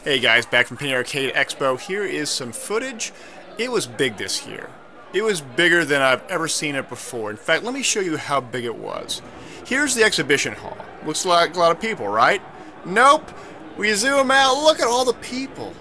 Hey guys, back from Penny Arcade Expo. Here is some footage. It was big this year. It was bigger than I've ever seen it before. In fact, let me show you how big it was. Here's the exhibition hall. Looks like a lot of people, right? Nope. We zoom out, look at all the people.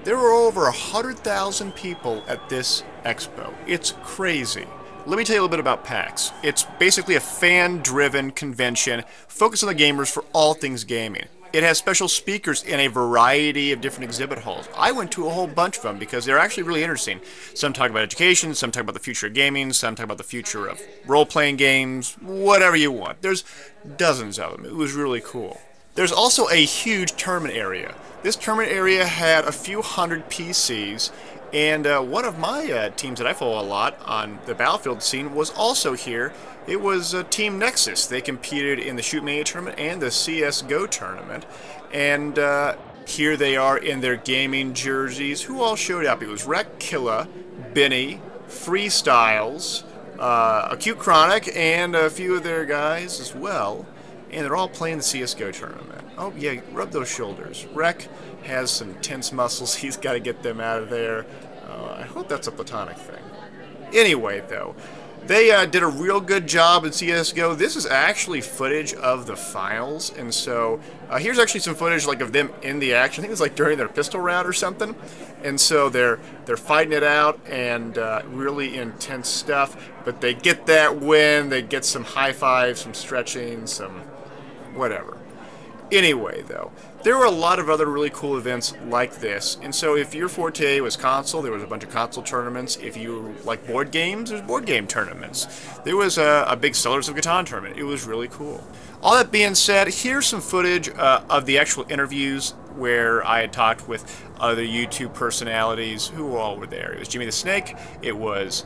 There were over 100,000 people at this expo. It's crazy. Let me tell you a little bit about PAX. It's basically a fan-driven convention focused on the gamers for all things gaming. It has special speakers in a variety of different exhibit halls. I went to a whole bunch of them because they're actually really interesting. Some talk about education, some talk about the future of gaming, some talk about the future of role-playing games, whatever you want. There's dozens of them. It was really cool. There's also a huge tournament area. This tournament area had a few hundred PCs, and one of my teams that I follow a lot on the Battlefield scene was also here. It was Team Nexus. They competed in the Shoot Mania tournament and the CSGO tournament. And here they are in their gaming jerseys. Who all showed up? It was Rec Killa, Benny, Freestyles, Acute Chronic, and a few of their guys as well. And they're all playing the CSGO tournament. Oh yeah, rub those shoulders. Rec has some tense muscles. He's got to get them out of there. I hope that's a platonic thing. Anyway, though, they did a real good job in CSGO. This is actually footage of the finals, and so here's actually some footage like of them in the action. I think it's like during their pistol round or something. And so they're fighting it out and really intense stuff. But they get that win. They get some high fives, some stretching, some whatever. Anyway, though, there were a lot of other really cool events like this, and so if your forte was console, there was a bunch of console tournaments. If you like board games, there's board game tournaments. There was a big Sellers of Catan tournament. It was really cool. All that being said, here's some footage of the actual interviews where I had talked with other YouTube personalities who all were there. It was Jimmy the Snake, it was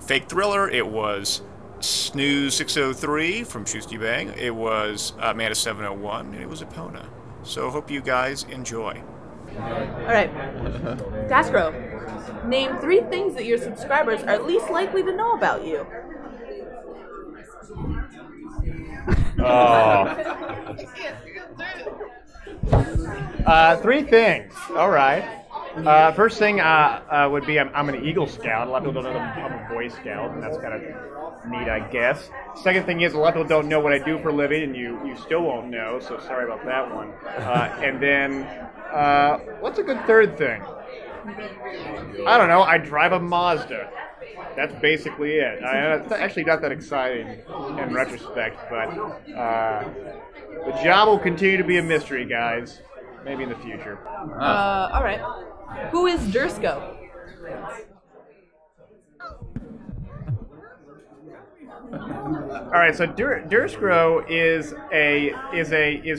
Fake Thriller, it was Snooze 603 from Shoosty Bang, it was Amanda 701, and it was Epona. So hope you guys enjoy. Alright, Tascro, name 3 things that your subscribers are least likely to know about you. Oh. 3 things. Alright. First thing would be I'm an Eagle Scout. A lot of people don't know that I'm a Boy Scout, and that's kind of neat, I guess. Second thing is a lot of people don't know what I do for a living, and you still won't know, so sorry about that one. And then, what's a good third thing? I don't know. I drive a Mazda. That's basically it. It's actually not that exciting in retrospect, but the job will continue to be a mystery, guys. Maybe in the future. Alright. Who is Dursko? Alright, so Dursko is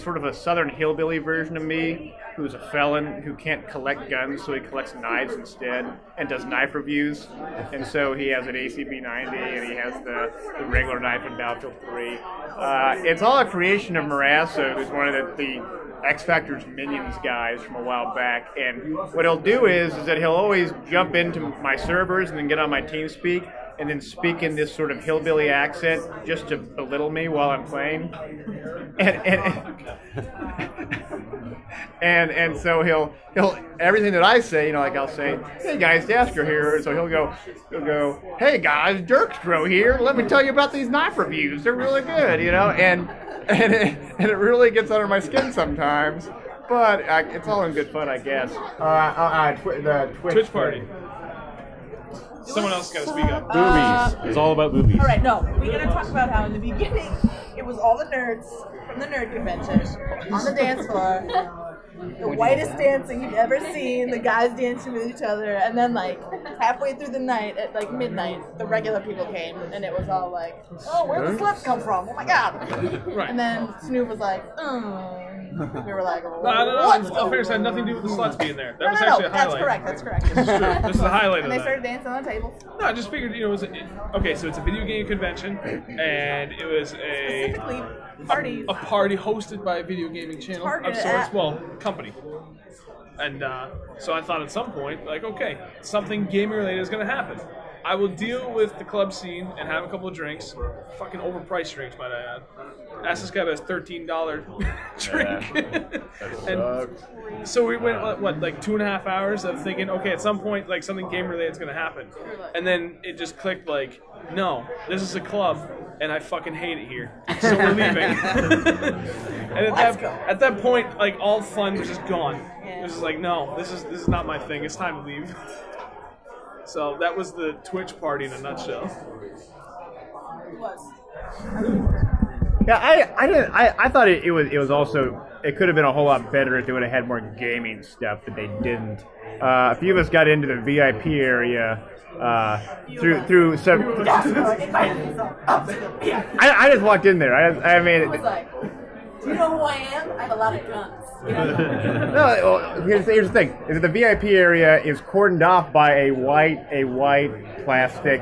sort of a southern hillbilly version of me, who's a felon who can't collect guns, so he collects knives instead and does knife reviews. And so he has an ACB 90 and he has the regular knife in Battlefield 3. It's all a creation of Marasso, who's one of the X Factor's Minions guys from a while back. And what he'll do is that he'll always jump into my servers and then get on my TeamSpeak and then speak in this sort of hillbilly accent just to belittle me while I'm playing. And so he'll everything that I say, you know, like I'll say, "Hey guys, Dasker here." So he'll go, "Hey guys, Dirkstro here. Let me tell you about these knife reviews. They're really good, you know." And it really gets under my skin sometimes, but it's all in good fun, I guess. The Twitch party. Someone else got to speak up. Boobies. It's all about boobies. All right, no, we gotta talk about how in the beginning it was all the nerds from the nerd convention on the dance floor, the whitest dancing you've ever seen, the guys dancing with each other, and then like halfway through the night at like midnight, the regular people came, and it was all like, "Oh, where did the sluts come from? Oh my god!" Right. And then Snoop was like, We were like, No. what's Affairs had nothing to do with the sluts being there. That was no, actually a highlight. That's correct. This is true. This is a highlight And of they started dancing on the tables. No, I just figured, you know, okay, so it's a video game convention, and it was Specifically, parties. a party hosted by a video gaming channel of sorts, well, company. And so I thought at some point, like, okay, something gaming related is going to happen. I will deal with the club scene and have a couple of drinks. Fucking overpriced drinks, might I add. Asked this guy about his $13 drink. And so we went, what, like 2.5 hours of thinking, okay, at some point, like something game related is going to happen. And then it just clicked like, no, this is a club and I fucking hate it here. So we're leaving. And at that point, like all fun was just gone. It was just like, no, this is not my thing. It's time to leave. So that was the Twitch party in a nutshell. It was. Yeah, I thought it was also, it could have been a whole lot better if they would have had more gaming stuff, but they didn't. A few of us got into the VIP area through some. I just walked in there. I mean. was like, do you know who I am? I have a lot of guns. No, well, here's the thing: is that the VIP area is cordoned off by a white plastic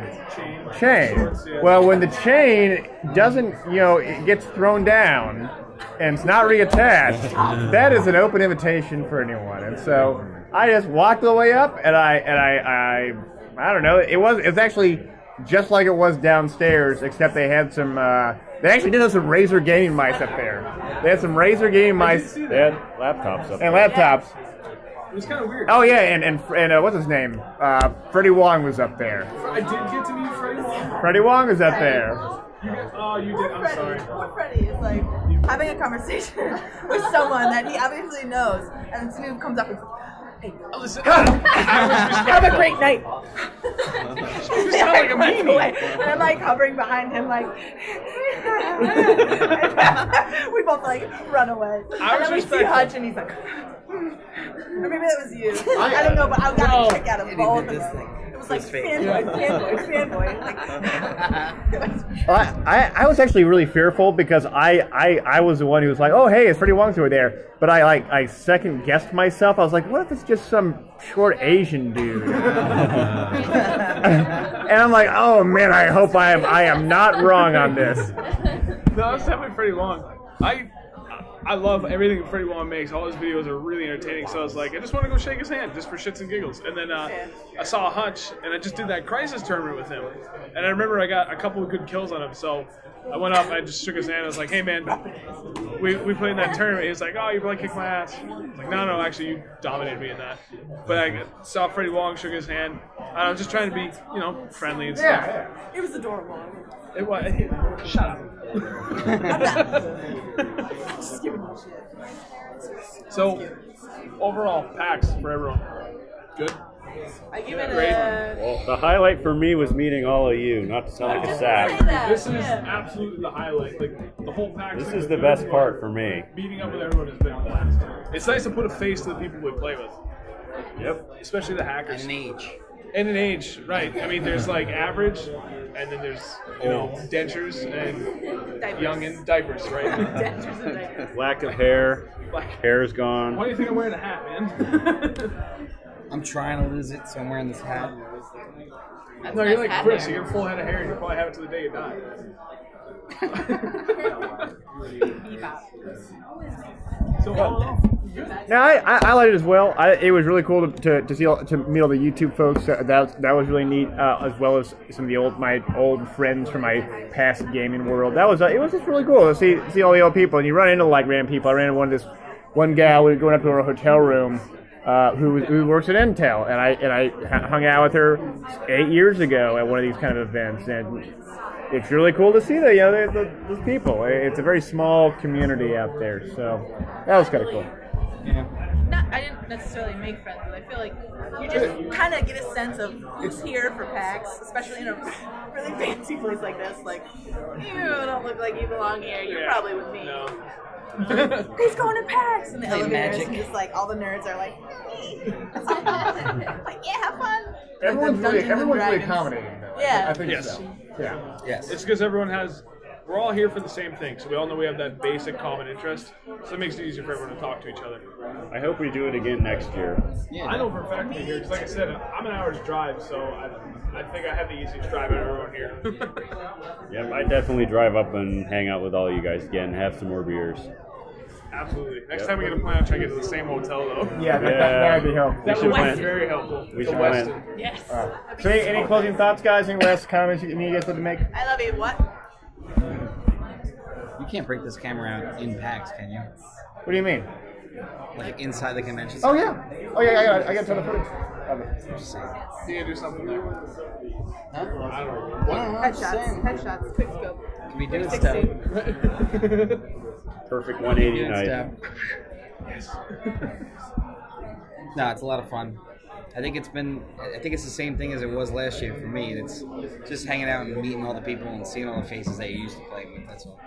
chain. Well, when the chain doesn't, it gets thrown down and it's not reattached, that is an open invitation for anyone. And so I just walked the way up, and I don't know. It was actually just like it was downstairs, except they had some. They actually did have some Razer gaming mice up there. They had some Razer gaming mice. They had laptops up there. And laptops. It was kind of weird. Oh yeah, and what's his name? Freddie Wong was up there. I did get to meet Freddie Wong. Freddie Wong was up there. Oh, you did. I'm sorry. Poor Freddie is like having a conversation with someone that he obviously knows, and then somebody comes up and hey, Listen, have a great night. You sound like a meanie. And I'm like hovering behind him, like we both like run away. And then we see Hutch, and he's like, or maybe that was you. I don't know, but I got a kick out of both of them. It was like fanboy. I was actually really fearful because I was the one who was like, oh hey, it's Freddie Wong's over there. But I second guessed myself. I was like, what if it's just some short Asian dude? And I'm like, oh man, I hope I am not wrong on this. No, I was definitely Freddie Wong. I love everything Freddie Wong makes. All his videos are really entertaining. So I was like, I just want to go shake his hand just for shits and giggles. And then I saw Hutch, and I just did that Crisis tournament with him. And I remember I got a couple of good kills on him. So I went up, I just shook his hand. I was like, hey man, we played in that tournament. He was like, oh, you probably kicked my ass. I was like, no, actually you dominated me in that. But I saw Freddie Wong, shook his hand. I was just trying to be, friendly and stuff. Yeah. It was adorable. It was. Shut up. Just giving you shit. So, overall, PAX for everyone. Good? I give it Great. Well, the highlight for me was meeting all of you, not to sound like a sap. This is absolutely the highlight. Like, the whole PAX. This is the best part for me. Meeting up with everyone has been a blast. It's nice to put a face to the people we play with. Yep. Especially the hackers. And an age. And an age, right. I mean, there's like average, and then there's, dentures and Diapers. young and diapers, right? Dentures and diapers. Lack of hair. Hair's gone. Why do you think I'm wearing a hat, man? I'm trying to lose it, so I'm wearing this hat. No, you're like Chris. You get a full head of hair, and you probably have it to the day you die. So, No, I liked it as well. It was really cool to meet all the YouTube folks. That was really neat, as well as some of my old friends from my past gaming world. It was just really cool to see all the old people, and you run into like random people. I ran into one gal. We were going up to her hotel room, who works at Intel, and I hung out with her 8 years ago at one of these kind of events, and it's really cool to see those people. It's a very small community out there, so that was kind of cool. Yeah. I didn't necessarily make friends, but I feel like you just kind of get a sense of who's here for PAX, especially in a really fancy place like this. Like, you don't look like you belong here. You're probably with me. No. Who's going to PAX? And the Play elevators, Magic. and just like all the nerds are like, like yeah, have fun. Everyone's really Dungeons and Dragons. accommodating, though. Yeah. I think Yes. so. Yeah. Yes. It's because we're all here for the same thing, so we all know we have that basic common interest, so it makes it easier for everyone to talk to each other. I hope we do it again next year. Yeah. I know for a fact we're here, because like I said, I'm an hour's drive, so I think I have the easiest drive out of everyone here. Yep, I definitely drive up and hang out with all you guys again, have some more beers. Absolutely. Next time we get a plan, I'll try to get to the same hotel though. Yeah, that'd be helpful. That should would be plan. very helpful. We The should Westin. plan. Yes. So any closing thoughts, guys? Any last comments you guys want to make? I love you. What? You can't break this camera out in PAX, can you? What do you mean? Like inside the convention Oh center? yeah. Oh yeah. I got a ton of footage. Just saying. You need to do something there. Huh? I don't know. What? Headshots. Headshots. Quick scope. Can we do it stuff? Perfect 180 night. No, it's a lot of fun. I think it's the same thing as it was last year for me. It's just hanging out and meeting all the people and seeing all the faces that you used to play with. That's all.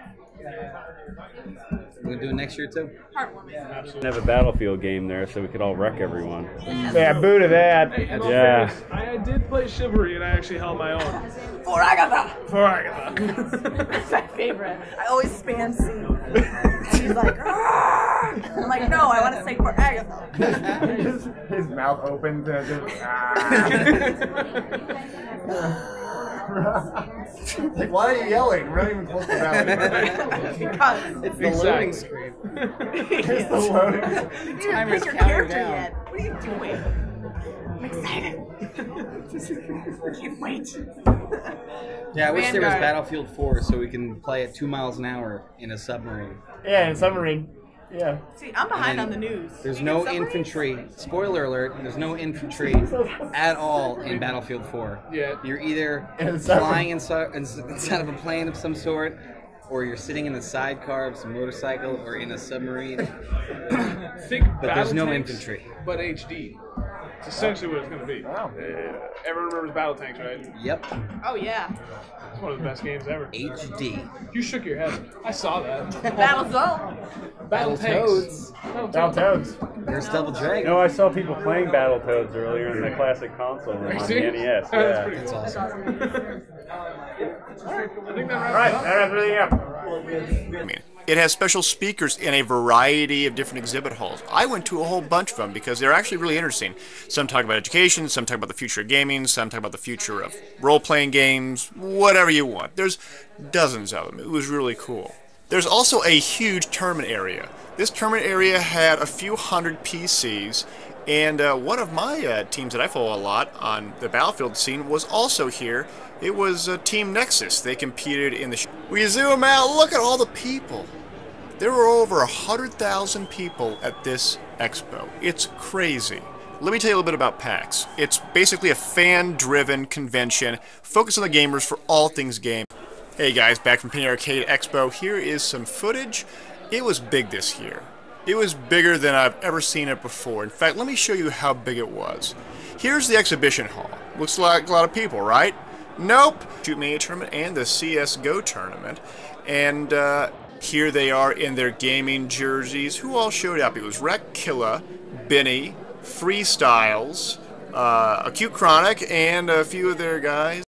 We're gonna do it next year too. Heartwarming. Have a Battlefield game there so we could all wreck everyone. Yeah, boo to that. Hey, in all Yeah. fairness, I did play Chivalry and I actually held my own. For Agatha. For Agatha. That's my favorite. I always spam C. And he's like, "Argh!" I'm like, no, I want to say for Agatha. His mouth opens and like, why are you yelling? We're not even close to Valley. Because It's the loading screen. It's the loading. you didn't Timer's pick your counting character down. yet. What are you doing? I'm excited. I can't wait. Yeah, I wish there was Vanguard. Battlefield 4 so we can play at 2 miles an hour in a submarine. Yeah, in submarine. Yeah. See, I'm behind on And the news. There's You no get submarines? infantry. Spoiler alert, there's no infantry at all in Battlefield 4. Yeah. You're either In a submarine. flying inside of a plane of some sort, or you're sitting in the sidecar of some motorcycle, or in a submarine. Think But there's no battle tanks, infantry. But HD. It's essentially what it's going to be. Wow. Everyone remembers Battle Tanks, right? Yep, Oh, yeah. It's one of the best games ever. HD. You shook your head. I saw that. Battle Zone. Battle Tanks. Battletoads. There's Double Dragon. No, I saw people playing Battletoads earlier in the classic console room on the serious? NES. Oh, that's Yeah. pretty That's cool. awesome. I think that All wraps right, it up. that wraps everything up. I mean, it has special speakers in a variety of different exhibit halls. I went to a whole bunch of them because they're actually really interesting. Some talk about education, some talk about the future of gaming, some talk about the future of role-playing games, whatever you want. There's dozens of them. It was really cool. There's also a huge tournament area. This tournament area had a few hundred PCs, and one of my teams that I follow a lot on the Battlefield scene was also here. It was Team Nexus. They competed in the... We zoom out, look at all the people. There were over 100,000 people at this expo. It's crazy. Let me tell you a little bit about PAX. It's basically a fan-driven convention focused on the gamers for all things game. Hey guys, back from Penny Arcade Expo. Here is some footage. It was big this year. It was bigger than I've ever seen it before. In fact, let me show you how big it was. Here's the exhibition hall. Looks like a lot of people, right? Nope. Shoot Mania tournament and the CSGO tournament. And here they are in their gaming jerseys. Who all showed up? It was Rec Killa, Benny, Freestyles, Acute Chronic, and a few of their guys.